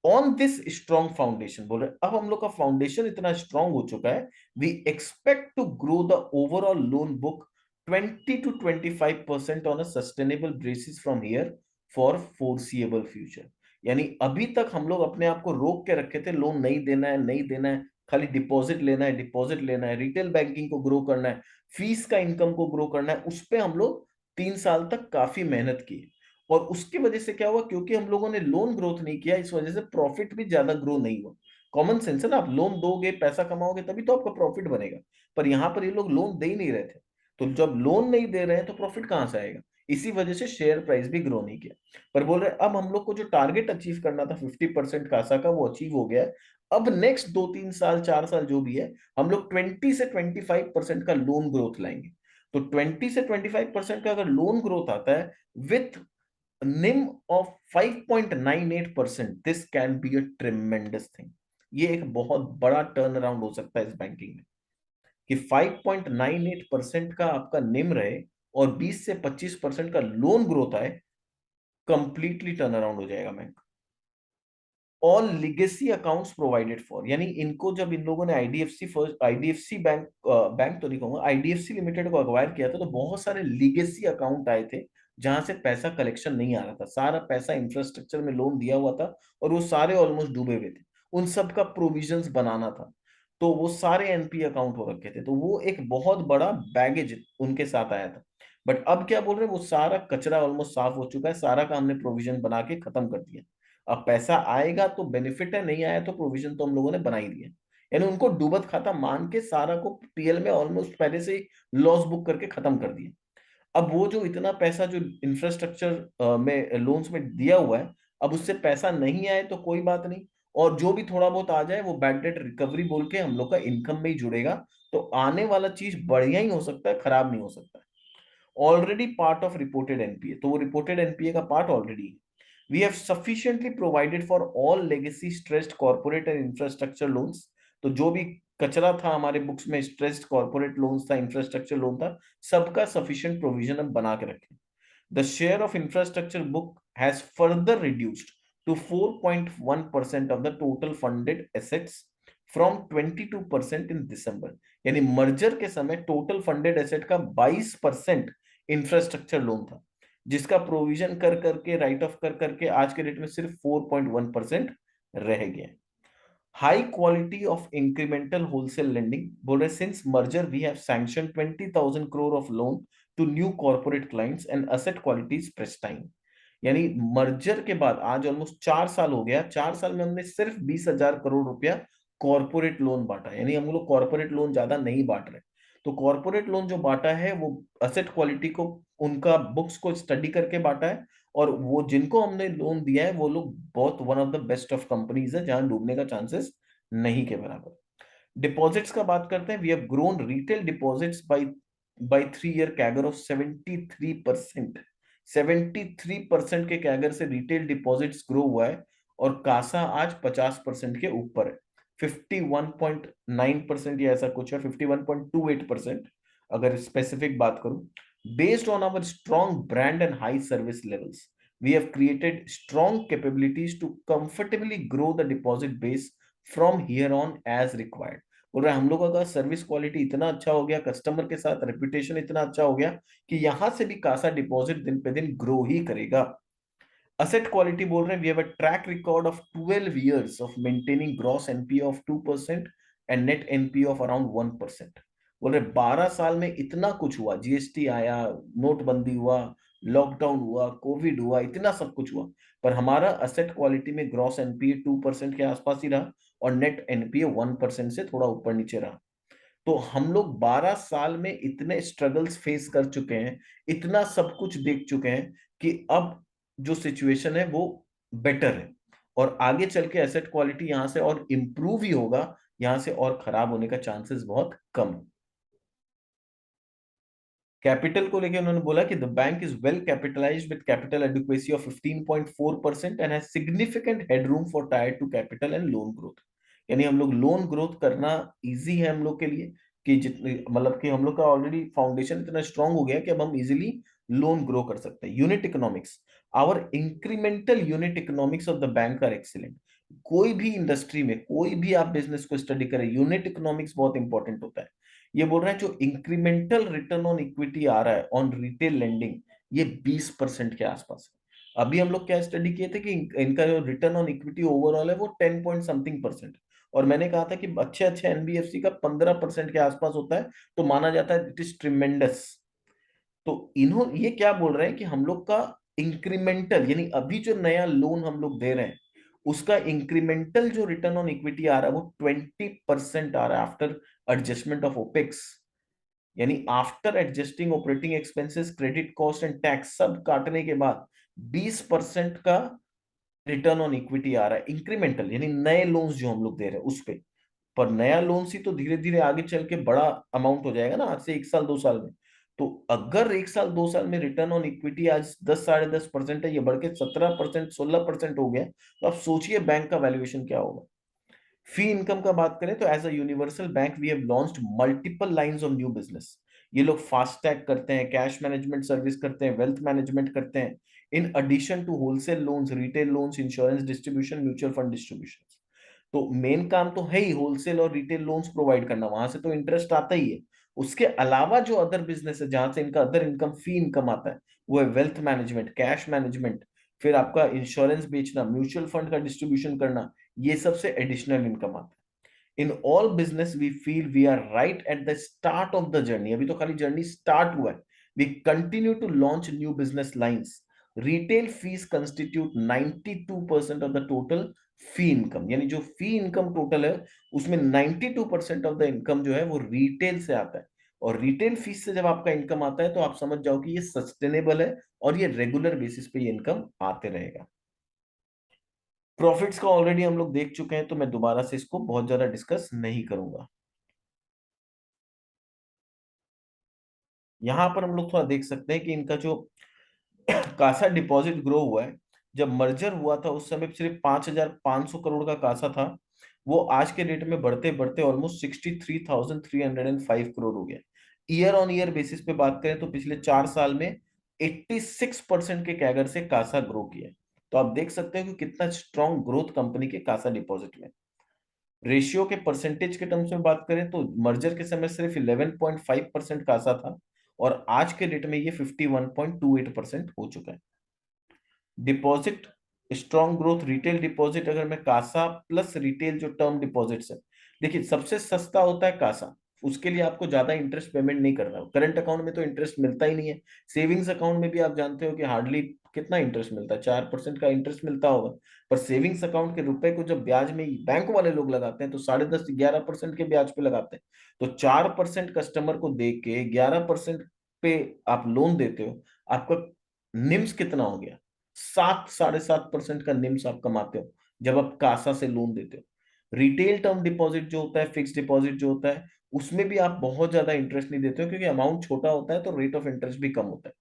ऑन दिस स्ट्रॉन्ग फाउंडेशन, बोल रहे अब हम लोग का फाउंडेशन इतना स्ट्रॉन्ग हो चुका है, we expect to grow the overall loan book 20-25% on a sustainable basis from here for foreseeable future. यानी अभी तक हम लोग अपने आप को रोक के रखे थे, लोन नहीं देना है, नहीं देना है, खाली डिपॉजिट लेना है, डिपॉजिट लेना है, रिटेल बैंकिंग को ग्रो करना है, फीस का इनकम को ग्रो करना है, उस पे हम लोग 3 साल तक काफी मेहनत की। और उसकी वजह से क्या हुआ, क्योंकि हम लोगों ने लोन ग्रोथ नहीं किया, इस वजह से प्रॉफिट भी ज्यादा ग्रो नहीं हुआ। कॉमन सेंस है ना, आप लोन दोगे, पैसा कमाओगे, तभी तो आपका प्रॉफिट बनेगा। पर यहां पर ये लोग लोन दे ही नहीं रहे थे, तो जब लोन नहीं दे रहे हैं तो प्रॉफिट कहां से आएगा। इसी वजह से शेयर प्राइस भी ग्रो नहीं किया। पर बोल रहे अब हम लोग को जो टारगेट अचीव करना था 50% कासा का, वो अचीव हो गया है। अब नेक्स्ट 2-3 साल 4 साल जो भी है, हम लोग 20 से 25% का लोन ग्रोथ लाएंगे। तो 20 से 25% का अगर लोन ग्रोथ आता है with NIM of 5.98%, this can be a tremendous thing। ये एक बहुत बड़ा टर्न अराउंड हो सकता है इस बैंकिंग में, कि 5.98% का आपका निम रहे और 20 से 25% का लोन ग्रोथ आए, कंप्लीटली टर्न अराउंड हो जाएगा bank. All legacy accounts provided for, यानी इनको जब इन लोगों ने IDFC first, IDFC bank, bank तो नहीं कहूंगा, आईडीएफसी लिमिटेड को अक्वायर किया था, तो बहुत सारे लिगेसी अकाउंट आए थे जहां से पैसा कलेक्शन नहीं आ रहा था, सारा पैसा इंफ्रास्ट्रक्चर में लोन दिया हुआ था और वो सारे ऑलमोस्ट डूबे हुए थे, उन सब का प्रोविजंस बनाना था। तो वो सारे एनपी अकाउंट हो रखे थे, तो वो एक बहुत बड़ा बैगेज उनके साथ आया था। बट अब क्या बोल रहे हैं, वो सारा कचरा ऑलमोस्ट साफ हो चुका है, सारा का हमने प्रोविजन बना के खत्म कर दिया। अब पैसा आएगा तो बेनिफिट है, नहीं आया तो प्रोविजन तो हम लोगों ने बना ही दिया। यानी उनको डूबत खाता मान के सारा को पीएल में ऑलमोस्ट पहले से ही लॉस बुक करके खत्म कर दिया। अब वो जो इतना पैसा जो इंफ्रास्ट्रक्चर में लोन्स में दिया हुआ है, अब उससे पैसा नहीं आए तो कोई बात नहीं, और जो भी थोड़ा बहुत आ जाए वो बैड डेट रिकवरी बोल के हम लोग का इनकम में ही जुड़ेगा। तो आने वाला चीज बढ़िया ही हो सकता है, खराब नहीं हो सकता है। Already part of reported NPA, तो वो रिपोर्टेड एनपीए का part already. We have sufficiently provided for all legacy stressed corporate and infrastructure loans. तो जो भी कचरा था हमारे बुक्स में, स्ट्रेस्ड कॉर्पोरेट लोन्स था, इंफ्रास्ट्रक्चर लोन था, सबका सफिशिएंट प्रोविजन हम बना के रखें। The share of infrastructure book has further reduced to 4.1% of the total funded assets from 22% in December। यानी मर्जर के समय टोटल फंडेड एसेट का 22% इंफ्रास्ट्रक्चर लोन था, जिसका प्रोविजन कर करके, राइट ऑफ कर करके आज के डेट में सिर्फ 4.1% रह गया। High quality of incremental wholesale lending बोल रहे, since merger we have sanction 20,000 crore of loan to new corporate clients and asset quality is pristine. यानी मर्जर के बाद आज ऑलमोस्ट 4 साल हो गया, 4 साल में हमने सिर्फ 20,000 करोड़ रुपया कॉर्पोरेट लोन बांटा। यानी हम लोग कॉर्पोरेट लोन ज्यादा नहीं बांट रहे। तो कॉर्पोरेट लोन जो बांटा है वो असेट क्वालिटी को, उनका बुक्स को स्टडी करके बांटा है। और वो जिनको हमने लोन दिया है वो लोग बहुत one of the best of companies है, जहां डूबने का चांसेस नहीं के बराबर। डिपॉजिट्स का बात करते हैं। We have grown retail deposits by 3 year CAGR of 73%। 73% के कैगर से रिटेल डिपॉजिट्स ग्रो हुआ है। और कासा आज 50% के ऊपर है, 51.9% या ऐसा कुछ है, 51.28% अगर स्पेसिफिक बात करूं। Based on our strong brand and high service levels, we have created strong capabilities to comfortably grow the deposit base from here on as required। बोल रहे हैं हम लोगों का सर्विस क्वालिटी इतना अच्छा हो गया, कस्टमर के साथ रेपुटेशन इतना अच्छा हो गया कि यहां से भी कासा डिपॉजिट दिन पे दिन ग्रो ही करेगा। असेट क्वालिटी बोल रहे हैं, we have a track record of 12 years of maintaining gross NPA of 2% and net NPA of around 1%। बोल रहे 12 साल में इतना कुछ हुआ, जीएसटी आया, नोटबंदी हुआ, लॉकडाउन हुआ, कोविड हुआ, इतना सब कुछ हुआ, पर हमारा असेट क्वालिटी में ग्रॉस एनपीए 2% के आसपास ही रहा और नेट एनपीए 1% से थोड़ा ऊपर नीचे रहा। तो हम लोग 12 साल में इतने स्ट्रगल्स फेस कर चुके हैं, इतना सब कुछ देख चुके हैं कि अब जो सिचुएशन है वो बेटर है। और आगे चल के एसेट क्वालिटी यहां से और इंप्रूव ही होगा, यहां से और खराब होने का चांसेस बहुत कम। कैपिटल को लेके उन्होंने बोला कि the bank is well capitalised with capital adequacy of 15.4% and has significant headroom for tier two capital and loan growth. यानी हम लोग लोन ग्रोथ करना इजी है हम लोग के लिए, कि जितने मतलब कि हम लोग का ऑलरेडी फाउंडेशन इतना स्ट्रांग हो गया है कि अब हम इजीली लोन ग्रो कर सकते हैं। Unit economics, our incremental unit economics of the bank are excellent. कोई भी इंडस्ट्री में, कोई भी आप बिजनेस को स्टडी करें, यूनिट इकोनॉमिक्स बहुत इंपॉर्टेंट होता है। ये बोल रहे हैं जो इंक्रीमेंटल रिटर्न ऑन इक्विटी आ रहा है ऑन रिटेल लेंडिंग, ये 20% के आसपास है। अभी हम लोग क्या स्टडी किए थे कि इनका जो रिटर्न ऑन इक्विटी ओवरऑल है वो 10 पॉइंट समथिंग परसेंट। और मैंने कहा था कि अच्छे अच्छे एनबीएफसी का 15% के आसपास होता है, तो माना जाता है इट इज ट्रिमेंडस। तो ये क्या बोल रहे हैं कि हम लोग का इंक्रीमेंटल, यानी अभी जो नया लोन हम लोग दे रहे हैं उसका इंक्रीमेंटल जो रिटर्न ऑन इक्विटी आ रहा है वो 20% आ रहा है आफ्टर एडजस्टमेंट ऑफ ओपेक्स। यानी after adjusting operating expenses, credit cost and tax सब काटने के बाद 20% का रिटर्न ऑन इक्विटी आ रहा है इंक्रीमेंटल, यानी नए लोन्स जो हम लोग दे रहे हैं उस पे। पर नया लोन ही तो धीरे धीरे आगे चल के बड़ा अमाउंट हो जाएगा ना, आज से 1 साल 2 साल में। तो अगर 1 साल 2 साल में रिटर्न ऑन इक्विटी आज 10 साढ़े 10% है, ये बढ़ के 17% 16% हो गया, तो आप सोचिए बैंक का वैल्यूएशन क्या होगा। फी इनकम का बात करें तो as a universal bank we have launched multiple lines of new business. ये लोग फास्टैग करते हैं, कैश मैनेजमेंट सर्विस करते हैं, वेल्थ मैनेजमेंट करते हैं, in addition to wholesale loans, retail loans, insurance distribution, mutual fund distribution. तो मेन काम तो है ही होलसेल और रिटेल लोन्स प्रोवाइड करना, वहां से तो इंटरेस्ट आता ही है। उसके अलावा जो अदर बिजनेस है जहां से इनका अदर इनकम, फी इनकम आता है, वो है वेल्थ मैनेजमेंट, कैश मैनेजमेंट, फिर आपका इंश्योरेंस बेचना, म्यूचुअल फंड का डिस्ट्रीब्यूशन करना, ये सबसे एडिशनल इनकम आता है। In all business we feel we are right at the start of the journey. अभी तो खाली जर्नी स्टार्ट हुआ है। We continue to launch new business lines. Retail fees constitute 92% of the total fee income. यानी जो फी income total है उसमें 92% of the income जो है वो रिटेल से आता है। और रिटेल फीस से जब आपका इनकम आता है तो आप समझ जाओ कि ये सस्टेनेबल है और ये रेगुलर बेसिस पे ये इनकम आते रहेगा। प्रॉफिट्स का ऑलरेडी हम लोग देख चुके हैं, तो मैं दोबारा से इसको बहुत ज्यादा डिस्कस नहीं करूंगा। यहां पर हम लोग थोड़ा देख सकते हैं कि इनका जो कासा डिपॉजिट ग्रो हुआ है, जब मर्जर हुआ था उस समय सिर्फ 5,500 करोड़ का कासा था, वो आज के डेट में बढ़ते बढ़ते ऑलमोस्ट 63,305 करोड़ हो गया। ईयर ऑन ईयर बेसिस पे बात करें तो पिछले 4 साल में 86% के कैगर से कासा ग्रो किया है। तो आप देख सकते हैं कि कितना स्ट्रॉन्ग ग्रोथ कंपनी के कासा डिपॉजिट में। रेशियो के परसेंटेज के टर्म्स में बात करें तो मर्जर के समय सिर्फ 11.5% कासा था, और आज के डेट में ये 51.28% हो चुका है। Deposit strong growth retail deposit, अगर मैं कासा प्लस रिटेल जो टर्म डिपॉजिट्स है, देखिए सबसे सस्ता होता है कासा, उसके लिए आपको ज्यादा इंटरेस्ट पेमेंट नहीं करना। करंट अकाउंट में तो इंटरेस्ट मिलता ही नहीं है। सेविंग्स अकाउंट में भी आप जानते हो कि हार्डली कितना इंटरेस्ट मिलता है, 4% का इंटरेस्ट मिलता होगा। पर सेविंग्स अकाउंट के रुपए को जब ब्याज में बैंक वाले लोग लगाते हैं तो 10.5 11% के ब्याज पे लगाते हैं। तो 4% कस्टमर को दे के 11% पे आप लोन देते हो, आपका निम्स कितना हो गया? 7 साढ़े 7% का निम्स आप कमाते हो जब आप कासा से लोन देते हो। रिटेल टर्म डिपॉजिट जो होता है, फिक्स डिपॉजिट जो होता है, उसमें भी आप बहुत ज्यादा इंटरेस्ट नहीं देते हो, क्योंकि अमाउंट छोटा होता है तो रेट ऑफ इंटरेस्ट भी कम होता है।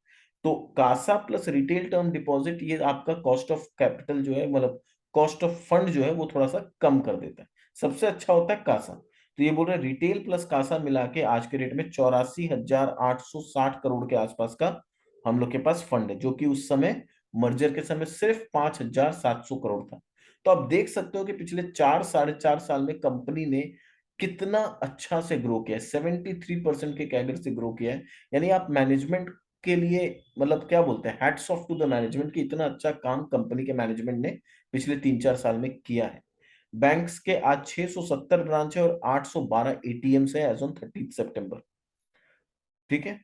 तो CASA plus retail term deposit, ये आपका कॉस्ट ऑफ कैपिटल जो है, मतलब कॉस्ट ऑफ फंड जो है, वो थोड़ा सा कम कर देता है। सबसे अच्छा होता है कासा। तो ये बोल रहे हैं रिटेल प्लस कासा मिला के आज के डेट में 84,860 करोड़ के आसपास का हम लोग के पास फंड है, जो कि उस समय मर्जर के समय सिर्फ 5,700 करोड़ था। तो आप देख सकते हो कि पिछले 4 साढ़े 4 साल में कंपनी ने कितना अच्छा से ग्रो किया है, 73% के कैगर से ग्रो किया है। यानी आप मैनेजमेंट के लिए, मतलब क्या बोलते हैं, hats off to the management, की इतना अच्छा काम कंपनी के मैनेजमेंट ने पिछले 3 4 साल में किया है। बैंक्स के आज 670 ब्रांच है और 812 एटीएम है एज ऑन 30 सितंबर। ठीक है।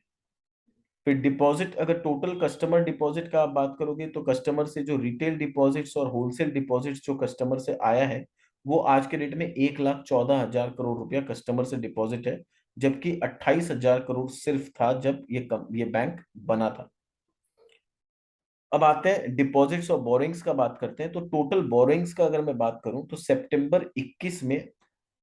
फिर डिपॉजिट, अगर टोटल कस्टमर डिपॉजिट का आप बात करोगे तो कस्टमर से जो रिटेल डिपॉजिट्स और होलसेल डिपॉजिट्स जो कस्टमर से आया है, वो आज के डेट में 1,14,000 करोड़ रुपया कस्टमर से डिपॉजिट है, जबकि 28,000 करोड़ सिर्फ था जब ये बैंक बना था। अब आते हैं डिपॉजिट्स और बोरिंग्स का बात करते हैं। तो टोटल बोरिंग्स का अगर मैं बात करूं तो सितंबर 21 में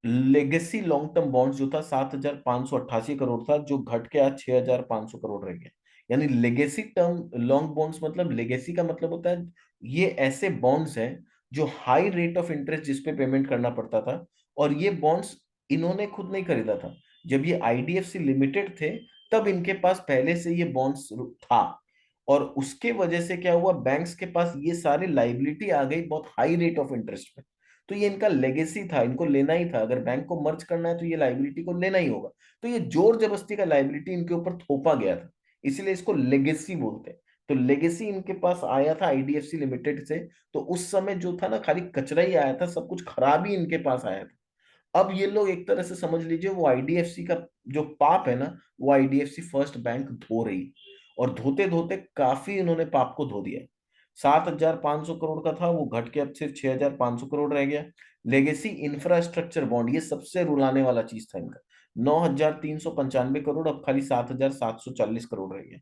लेगेसी लॉन्ग टर्म बॉन्ड्स जो था 7,588 करोड़ था, जो घट के आज 6,500 करोड़ रह गया। यानी लेगेसी टर्म लॉन्ग बॉन्ड्स, मतलब लेगेसी का मतलब होता है ये ऐसे बॉन्ड्स हैं जो हाई रेट ऑफ इंटरेस्ट जिस पे पेमेंट करना पड़ता था, और ये बॉन्ड्स इन्होंने खुद नहीं खरीदा था। जब ये आईडीएफसी लिमिटेड थे तब इनके पास पहले से ये बॉन्ड्स था, और उसके वजह से क्या हुआ, बैंक्स के पास ये सारी लाइबिलिटी आ गई बहुत हाई रेट ऑफ इंटरेस्ट पे। तो ये इनका लेगेसी था, इनको लेना ही था। अगर बैंक को मर्ज करना है तो ये लाइबिलिटी को लेना ही होगा। तो ये जोर जबरदस्ती का लाइबिलिटी इनके ऊपर थोपा गया था, इसीलिए इसको लेगेसी बोलते हैं। तो लेगेसी इनके पास आया था आईडीएफसी लिमिटेड से। तो उस समय जो था ना, खाली कचरा ही आया था, सब कुछ खराब ही इनके पास आया था। अब ये लोग एक तरह से समझ लीजिए, वो आईडीएफसी का जो पाप है ना, वो आईडीएफसी फर्स्ट बैंक धो रही है। और धोते धोते काफी इन्होंने पाप को धो दिया। 7,500 करोड़ का था, वो घट के अब सिर्फ 6,500 करोड़ रह गया। लेगेसी इंफ्रास्ट्रक्चर बॉन्ड, ये सबसे रुलाने वाला चीज था इनका, 9,395 करोड़, अब खाली 7,740 करोड़ रह गया।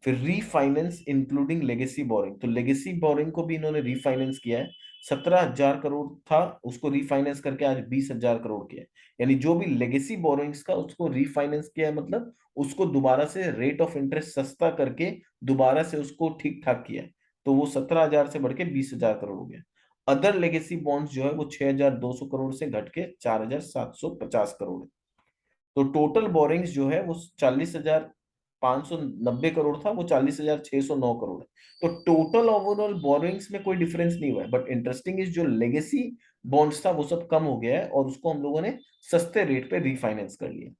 फिर रीफाइनेंस इंक्लूडिंग लेगेसी बोरिंग, तो लेगेसी बोरिंग को भी इन्होंने रीफाइनेंस किया है। 17,000 करोड़ था, उसको रीफाइनेंस करके आज 20,000 करोड़ किया है। यानी जो भी लेगेसी बोरिंग्स का उसको रीफाइनेंस किया है, मतलब उसको दोबारा से रेट ऑफ इंटरेस्ट सस्ता करके दोबारा से उसको ठीक ठाक किया है। तो वो 17,000 से बढ़ के 20,000 करोड़ हो गया। अदर लेगेसी बॉन्ड्स जो है वो 6,200 करोड़ से घट के 4,750 करोड़ है। तो टोटल बोरिंग्स जो है वो 40,590 करोड़ था, वो 40,609 करोड़ है। तो टोटल ओवरऑल बोरिंग्स में कोई डिफरेंस नहीं हुआ है, बट इंटरेस्टिंग इज जो लेगेसी बॉन्ड्स था वो सब कम हो गया है, और उसको हम लोगों ने सस्ते रेट पे रीफाइनेंस कर लिया।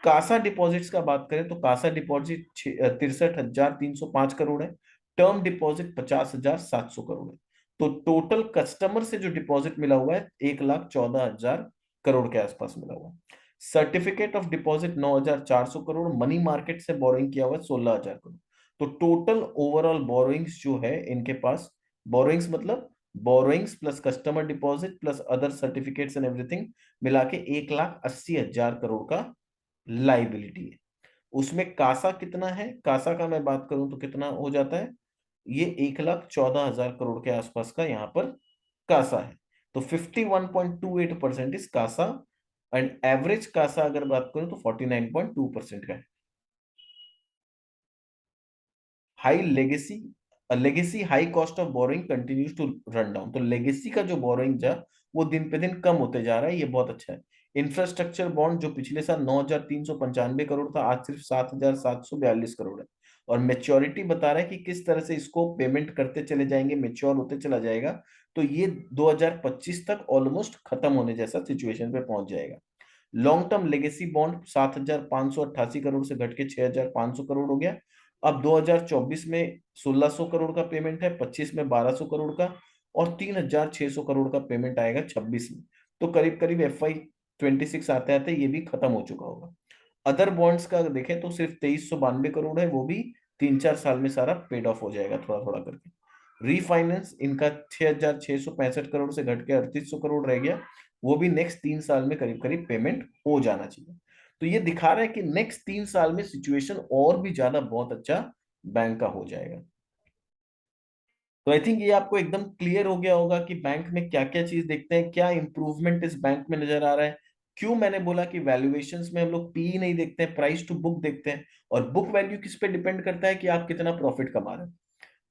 कासा डिपॉजिट्स का बात करें तो कासा डिपॉजिट 63,305 करोड़ है। टर्म डिपॉजिट 50,700 करोड़ है। तो टोटल कस्टमर से जो डिपॉजिट मिला हुआ है 1,14,000 करोड़ के आसपास मिला हुआ है। Certificate of deposit 9,400 crore, money market से बोरोइंग किया हुआ है 16,000 करोड़। तो टोटल ओवरऑल बोरोइंग्स जो है इनके पास, बोरोइंग्स मतलब borrowings plus customer deposit plus other certificates and everything मिला के 1,80,000 करोड़ का लाइबिलिटी है। उसमें कासा कितना है, कासा का मैं बात करूं तो कितना हो जाता है, ये 1,14,000 करोड़ के आसपास का यहाँ पर कासा है। तो 51.28% is CASA, and average CASA अगर बात करूं तो 49.2% का है। High legacy, legacy high cost of borrowing continues to run down. तो लेगेसी का जो बोरोइंग जा वो दिन पे दिन कम होते जा रहा है, ये बहुत अच्छा है। इंफ्रास्ट्रक्चर बॉन्ड जो पिछले साल 9,395 करोड़ था, आज सिर्फ 7,742 करोड़ है। और मेच्योरिटी बता रहा है कि किस तरह से इसको पेमेंट करते चले जाएंगे, मेच्योर होते चला जाएगा। तो ये 2025 तक ऑलमोस्ट खत्म होने जैसा सिचुएशन पे पहुंच जाएगा। Long term legacy bond 7,588 crore से घट के 6,500 करोड़ हो गया। अब 2024 में 1,600 करोड़ का पेमेंट है, 25 में 1,200 करोड़ का, और 3,600 करोड़ का पेमेंट आएगा 26 में। तो करीब करीब FY 26 आते आते ये भी खत्म हो चुका होगा। अदर बॉन्ड्स का अगर देखें तो सिर्फ 2,392 करोड़ है, वो भी 3-4 साल में सारा पेड ऑफ हो जाएगा थोड़ा थोड़ा करके। रीफाइनेंस इनका 6,665 करोड़ से घट के 3,800 करोड़ रह गया, वो भी नेक्स्ट 3 साल में करीब करीब पेमेंट हो जाना चाहिए। तो ये दिखा रहा है कि नेक्स्ट 3 साल में सिचुएशन और भी ज्यादा बहुत अच्छा बैंक का हो जाएगा। तो आई थिंक ये आपको एकदम क्लियर हो गया होगा कि बैंक में क्या क्या चीज देखते हैं, क्या इंप्रूवमेंट इस बैंक में नजर आ रहा है। क्यों मैंने बोला कि वैल्यूएशंस में हम लोग पी नहीं देखते हैं, प्राइस टू बुक देखते हैं। और बुक वैल्यू किस पे डिपेंड करता है कि आप कितना प्रॉफिट कमा रहे हैं।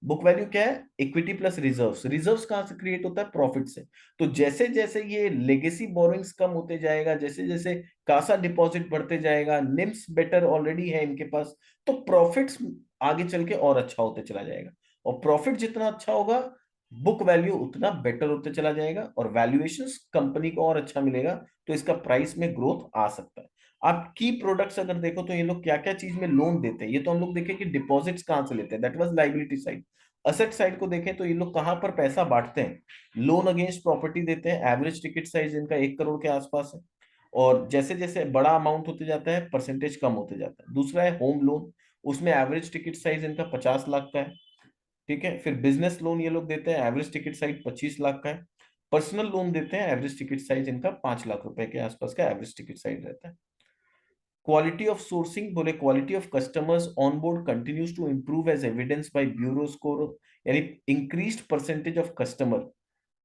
बुक वैल्यू क्या है? Equity plus reserves. रिजर्व्स कहाँ से क्रिएट होता है? प्रॉफिट से। तो जैसे जैसे ये लेगेसी बोरोइंग्स कम होते जाएगा, जैसे जैसे कासा डिपॉजिट बढ़ते जाएगा, निम्स बेटर ऑलरेडी है इनके पास, तो प्रॉफिट्स आगे चल के और अच्छा होते चला जाएगा। और प्रॉफिट जितना अच्छा होगा, बुक वैल्यू उतना बेटर होते चला जाएगा, और वैल्यूएशंस कंपनी को और अच्छा मिलेगा, तो इसका प्राइस में ग्रोथ आ सकता है। आप की प्रोडक्ट्स अगर देखो तो ये लोग क्या क्या चीज में लोन देते हैं, ये तो हम लोग देखें कि डिपॉजिट्स कहाँ से लेते हैं, that was liability side. Asset side को देखें तो ये लोग कहाँ पर पैसा बांटते हैं, लोन अगेंस्ट प्रॉपर्टी देते हैं। एवरेज टिकट साइज इनका 1 करोड़ के आसपास है। और जैसे जैसे बड़ा अमाउंट होते जाता है, परसेंटेज कम होते जाता है। दूसरा है होम लोन, उसमें एवरेज टिकट साइज इनका 50 लाख का है। ठीक है, फिर बिजनेस लोन ये लोग देते हैं, एवरेज टिकट साइज 25 लाख का है। पर्सनल लोन देते हैं, एवरेज टिकट साइज इनका 5 लाख रुपए के आसपास का एवरेज टिकट साइज रहता है। क्वालिटी ऑफ सोर्सिंग बोले, quality of customers on board continues to improve as evidence by bureau score, यानी increased percentage of customer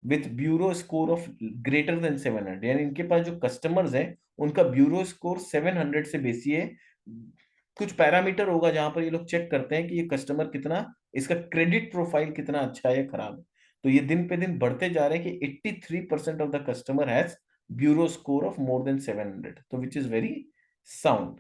with bureau score of greater than 700, यानी इनके पास जो कस्टमर्स हैं उनका ब्यूरो स्कोर 700 से बेसी है। कुछ पैरामीटर होगा जहां पर ये लोग चेक करते हैं कि ये कस्टमर कितना, इसका क्रेडिट प्रोफाइल कितना अच्छा है या खराब है। तो ये दिन पे दिन बढ़ते जा रहे हैं कि 83% of the customer has bureau score of more than 700, तो विच इज वेरी साउंड।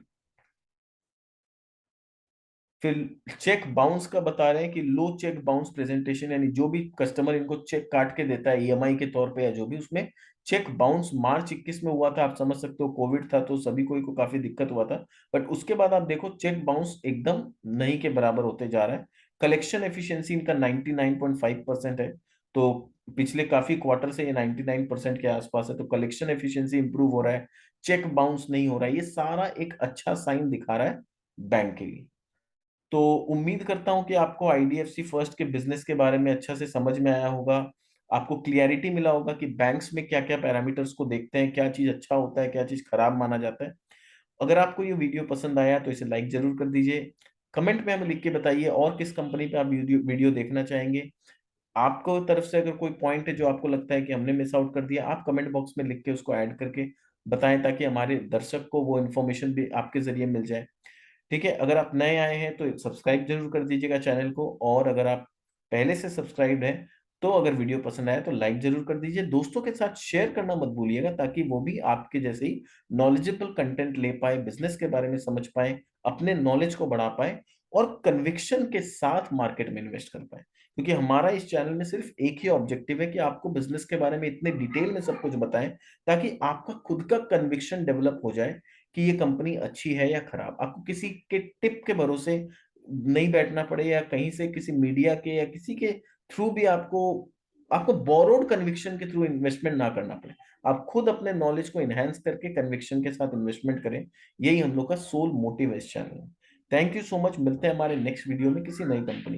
फिर चेक बाउंस का बता रहे हैं कि लो चेक बाउंस प्रेजेंटेशन, यानी जो भी कस्टमर इनको चेक काट के देता है ईएमआई के तौर पे या जो भी, उसमें चेक बाउंस मार्च 21 में हुआ था। आप समझ सकते हो कोविड था तो सभी कोई को काफी दिक्कत हुआ था। बट उसके बाद आप देखो चेक बाउंस एकदम नहीं के बराबर होते जा रहा है। कलेक्शन एफिशिएंसी इनका 99.5% है। तो पिछले काफी क्वार्टर से ये 99% के आसपास है, तो कलेक्शन एफिशिएंसी इंप्रूव हो रहा है, चेक बाउंस नहीं हो रहा है। ये सारा एक अच्छा साइन दिखा रहा है बैंक के लिए। तो उम्मीद करता हूं कि आपको आईडीएफसी फर्स्ट के बिजनेस के बारे में अच्छा से समझ में आया होगा। आपको क्लियरिटी मिला होगा कि बैंक्स में क्या क्या पैरामीटर्स को देखते हैं, क्या चीज अच्छा होता है, क्या चीज खराब माना जाता है। अगर आपको ये वीडियो पसंद आया तो इसे लाइक जरूर कर दीजिए। कमेंट में हमें लिख के बताइए और किस कंपनी पे आप वीडियो वीडियो देखना चाहेंगे। आपको तरफ से अगर कोई पॉइंट है जो आपको लगता है कि हमने मिस आउट कर दिया, आप कमेंट बॉक्स में लिख के उसको ऐड करके बताएं, ताकि हमारे दर्शक को वो इन्फॉर्मेशन भी आपके जरिए मिल जाए। ठीक है, अगर आप नए आए हैं तो सब्सक्राइब जरूर कर दीजिएगा चैनल को, और अगर आप पहले से सब्सक्राइब्ड हैं तो अगर वीडियो पसंद आए तो लाइक जरूर कर दीजिए। दोस्तों के साथ शेयर करना मत भूलिएगा, ताकि वो भी आपके जैसे ही नॉलेजेबल कंटेंट ले पाए, बिजनेस के बारे में समझ पाए, अपने नॉलेज को बढ़ा पाए, और कन्विक्शन के साथ मार्केट में इन्वेस्ट कर पाए। क्योंकि हमारा इस चैनल में सिर्फ एक ही ऑब्जेक्टिव है कि आपको बिजनेस के बारे में इतने डिटेल में सब कुछ बताएं, ताकि आपका खुद का कन्विक्शन डेवलप हो जाए कि ये कंपनी अच्छी है या खराब। आपको किसी के टिप के भरोसे नहीं बैठना पड़े, या कहीं से किसी मीडिया के या किसी के थ्रू भी आपको आपको बोरोड कन्विक्शन के थ्रू इन्वेस्टमेंट ना करना पड़े। आप खुद अपने नॉलेज को एनहेंस करके कन्विक्शन के साथ इन्वेस्टमेंट करें। यही हम लोग का सोल मोटिव है इस चैनल में। थैंक यू सो मच, मिलते हैं हमारे नेक्स्ट वीडियो में किसी नई कंपनी